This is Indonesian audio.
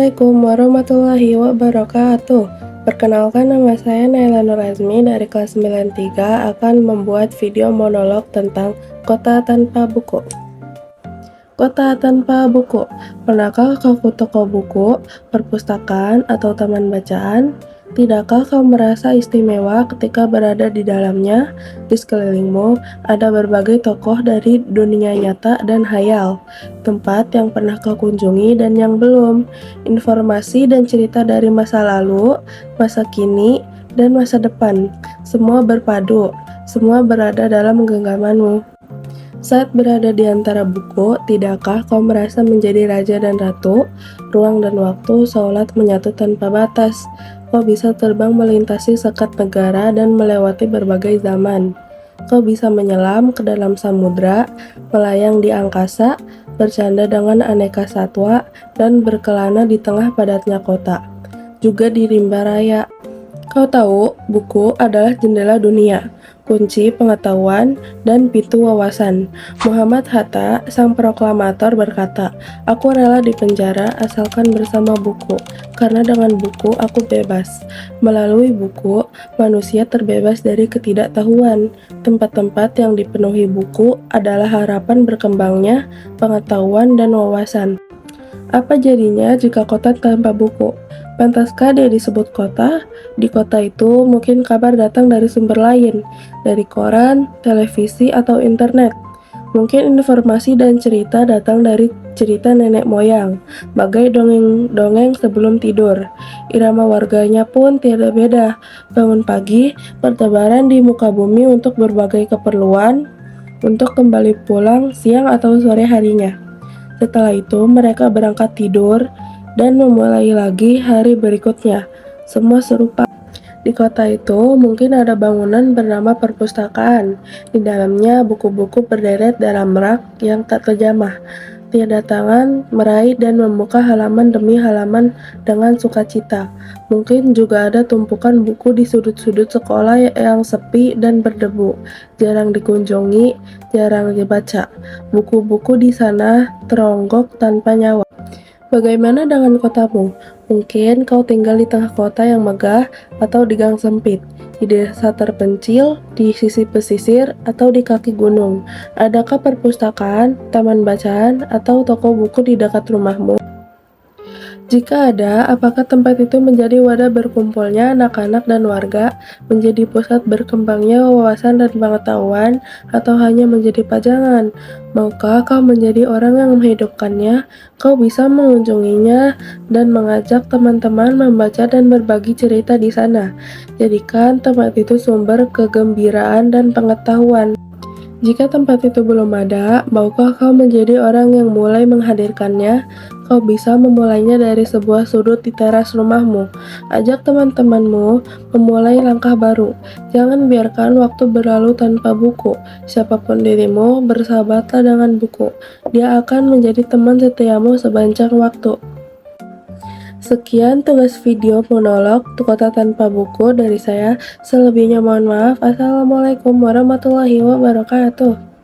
Assalamualaikum warahmatullahi wabarakatuh. Perkenalkan, nama saya Naila Nur Azmi dari kelas 93 akan membuat video monolog tentang kota tanpa buku. Kota tanpa buku. Pernahkah kau ke toko buku, perpustakaan, atau taman bacaan? Tidakkah kau merasa istimewa ketika berada di dalamnya? Di sekelilingmu ada berbagai tokoh dari dunia nyata dan hayal, tempat yang pernah kau kunjungi dan yang belum, informasi dan cerita dari masa lalu, masa kini, dan masa depan. Semua berpadu, semua berada dalam genggamanmu. Saat berada di antara buku, tidakkah kau merasa menjadi raja dan ratu? Ruang dan waktu seolah menyatu tanpa batas. Kau bisa terbang melintasi sekat negara dan melewati berbagai zaman. Kau bisa menyelam ke dalam samudra, melayang di angkasa, bercanda dengan aneka satwa, dan berkelana di tengah padatnya kota. Juga di rimba raya. Kau tahu, buku adalah jendela dunia, kunci pengetahuan, dan pintu wawasan. Muhammad Hatta, sang proklamator berkata, "Aku rela dipenjara asalkan bersama buku, karena dengan buku aku bebas." Melalui buku, manusia terbebas dari ketidaktahuan. Tempat-tempat yang dipenuhi buku adalah harapan berkembangnya pengetahuan dan wawasan. Apa jadinya jika kota tanpa buku? Pantaskah dia disebut kota? Di kota itu mungkin kabar datang dari sumber lain, dari koran, televisi, atau internet. Mungkin informasi dan cerita datang dari cerita nenek moyang, bagai dongeng-dongeng sebelum tidur. Irama warganya pun tiada beda. Bangun pagi, bertebaran di muka bumi untuk berbagai keperluan, untuk kembali pulang siang atau sore harinya. Setelah itu, mereka berangkat tidur dan memulai lagi hari berikutnya. Semua serupa. Di kota itu mungkin ada bangunan bernama perpustakaan. Di dalamnya buku-buku berderet dalam rak yang tak terjamah. Tiada tangan meraih dan membuka halaman demi halaman dengan sukacita. Mungkin juga ada tumpukan buku di sudut-sudut sekolah yang sepi dan berdebu, jarang dikunjungi, jarang dibaca. Buku-buku di sana teronggok tanpa nyawa. Bagaimana dengan kotamu? Mungkin kau tinggal di tengah kota yang megah atau di gang sempit, di desa terpencil, di sisi pesisir, atau di kaki gunung. Adakah perpustakaan, taman bacaan, atau toko buku di dekat rumahmu? Jika ada, apakah tempat itu menjadi wadah berkumpulnya anak-anak dan warga, menjadi pusat berkembangnya wawasan dan pengetahuan, atau hanya menjadi pajangan? Maukah kau menjadi orang yang menghidupkannya? Kau bisa mengunjunginya dan mengajak teman-teman membaca dan berbagi cerita di sana. Jadikan tempat itu sumber kegembiraan dan pengetahuan. Jika tempat itu belum ada, maukah kau menjadi orang yang mulai menghadirkannya? Kau bisa memulainya dari sebuah sudut di teras rumahmu. Ajak teman-temanmu memulai langkah baru. Jangan biarkan waktu berlalu tanpa buku. Siapapun dirimu, bersahabatlah dengan buku. Dia akan menjadi teman setiamu sepanjang waktu. Sekian tugas video monolog Kota Tanpa Buku dari saya. Selebihnya mohon maaf. Assalamualaikum warahmatullahi wabarakatuh.